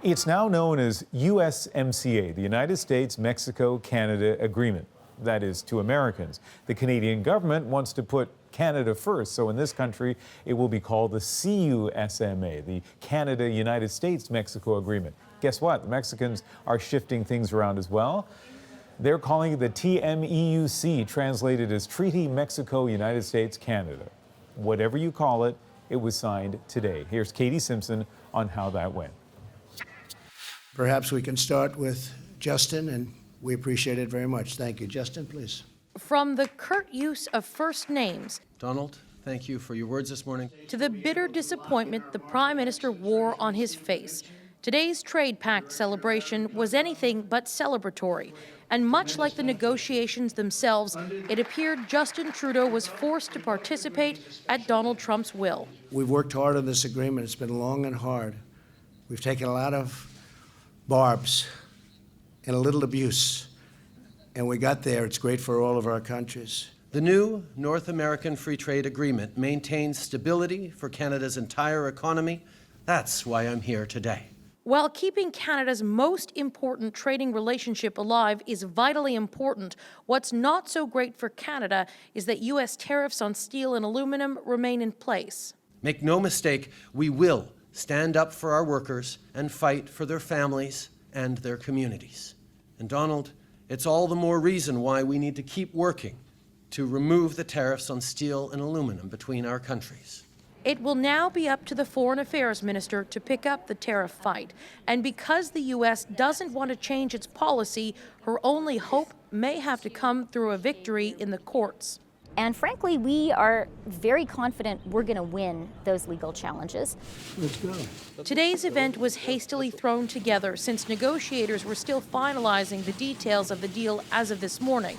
It's now known as USMCA, the United States-Mexico-Canada Agreement. That is to Americans. The Canadian government wants to put Canada first, so in this country, it will be called the CUSMA, the Canada-United States-Mexico Agreement. Guess what? The Mexicans are shifting things around as well. They're calling it the TMEUC, translated as Treaty Mexico-United States-Canada. Whatever you call it, it was signed today. Here's Katie Simpson on how that went. Perhaps we can start with Justin, and we appreciate it very much. Thank you. Justin, please. From the curt use of first names, Donald, thank you for your words this morning, to the bitter disappointment the Prime Minister wore on his face, today's trade pact celebration was anything but celebratory. And much like the negotiations themselves, it appeared Justin Trudeau was forced to participate at Donald Trump's will. We've worked hard on this agreement. It's been long and hard. We've taken a lot of barbs and a little abuse, and we got there. It's great for all of our countries. The new North American Free Trade Agreement maintains stability for Canada's entire economy. That's why I'm here today. While keeping Canada's most important trading relationship alive is vitally important, what's not so great for Canada is that U.S. tariffs on steel and aluminum remain in place. Make no mistake, we will stand up for our workers and fight for their families and their communities. And Donald, it's all the more reason why we need to keep working to remove the tariffs on steel and aluminum between our countries. It will now be up to the Foreign Affairs Minister to pick up the tariff fight. And because the U.S. doesn't want to change its policy, her only hope may have to come through a victory in the courts. And frankly, we are very confident we're going to win those legal challenges. Let's go. Today's event was hastily thrown together since negotiators were still finalizing the details of the deal as of this morning.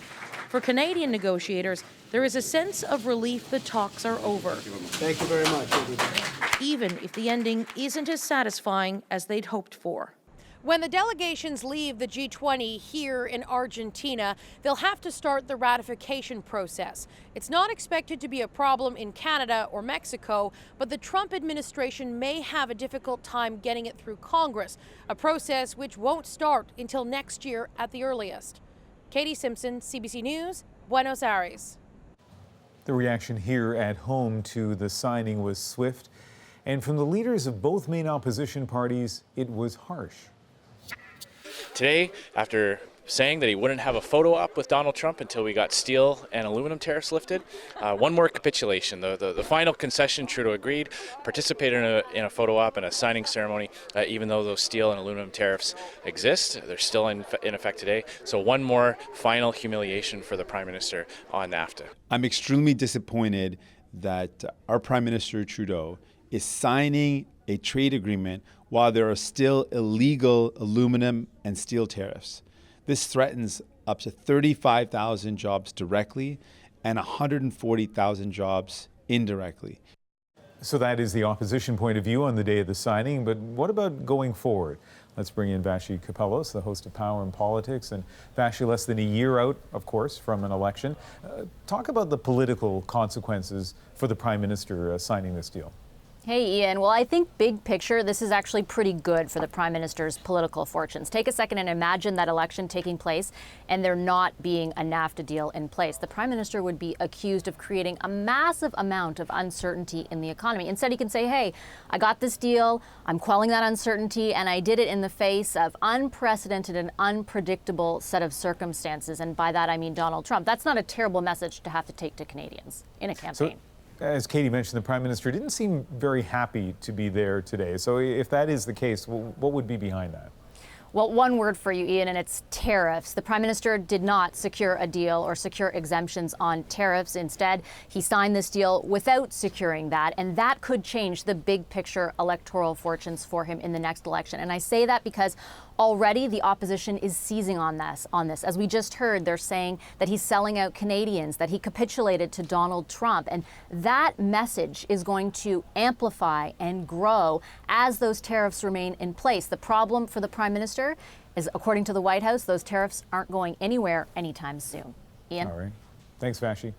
For Canadian negotiators, there is a sense of relief the talks are over. Thank you very much, everybody. Even if the ending isn't as satisfying as they'd hoped for. When the delegations leave the G20 here in Argentina, they'll have to start the ratification process. It's not expected to be a problem in Canada or Mexico, but the Trump administration may have a difficult time getting it through Congress, a process which won't start until next year at the earliest. Katie Simpson, CBC News, Buenos Aires. The reaction here at home to the signing was swift, and from the leaders of both main opposition parties, it was harsh. Today, after saying that he wouldn't have a photo op with Donald Trump until we got steel and aluminum tariffs lifted, one more capitulation. The final concession, Trudeau agreed, participated in a photo op and a signing ceremony, even though those steel and aluminum tariffs exist. They're still in effect today. So one more final humiliation for the Prime Minister on NAFTA. I'm extremely disappointed that our Prime Minister Trudeau is signing a trade agreement while there are still illegal aluminum and steel tariffs. This threatens up to 35,000 jobs directly and 140,000 jobs indirectly. So that is the opposition point of view on the day of the signing, but what about going forward? Let's bring in Vassy Kapelos, the host of Power and Politics. And Vassy, less than a year out, of course, from an election. Talk about the political consequences for the Prime Minister signing this deal. Hey, Ian. Well, I think big picture, this is actually pretty good for the Prime Minister's political fortunes. Take a second and imagine that election taking place and there not being a NAFTA deal in place. The Prime Minister would be accused of creating a massive amount of uncertainty in the economy. Instead, he can say, hey, I got this deal, I'm quelling that uncertainty, and I did it in the face of unprecedented and unpredictable set of circumstances. And by that, I mean Donald Trump. That's not a terrible message to have to take to Canadians in a campaign. As Katie mentioned, the Prime Minister didn't seem very happy to be there today. So if that is the case, what would be behind that? Well, one word for you, Ian, and it's tariffs. The Prime Minister did not secure a deal or secure exemptions on tariffs. Instead, he signed this deal without securing that, and that could change the big picture electoral fortunes for him in the next election. And I say that because already the opposition is seizing on this. As we just heard, they're saying that he's selling out Canadians, that he capitulated to Donald Trump. And that message is going to amplify and grow as those tariffs remain in place. The problem for the Prime Minister is, according to the White House, those tariffs aren't going anywhere anytime soon. Ian? All right. Thanks, Vassy.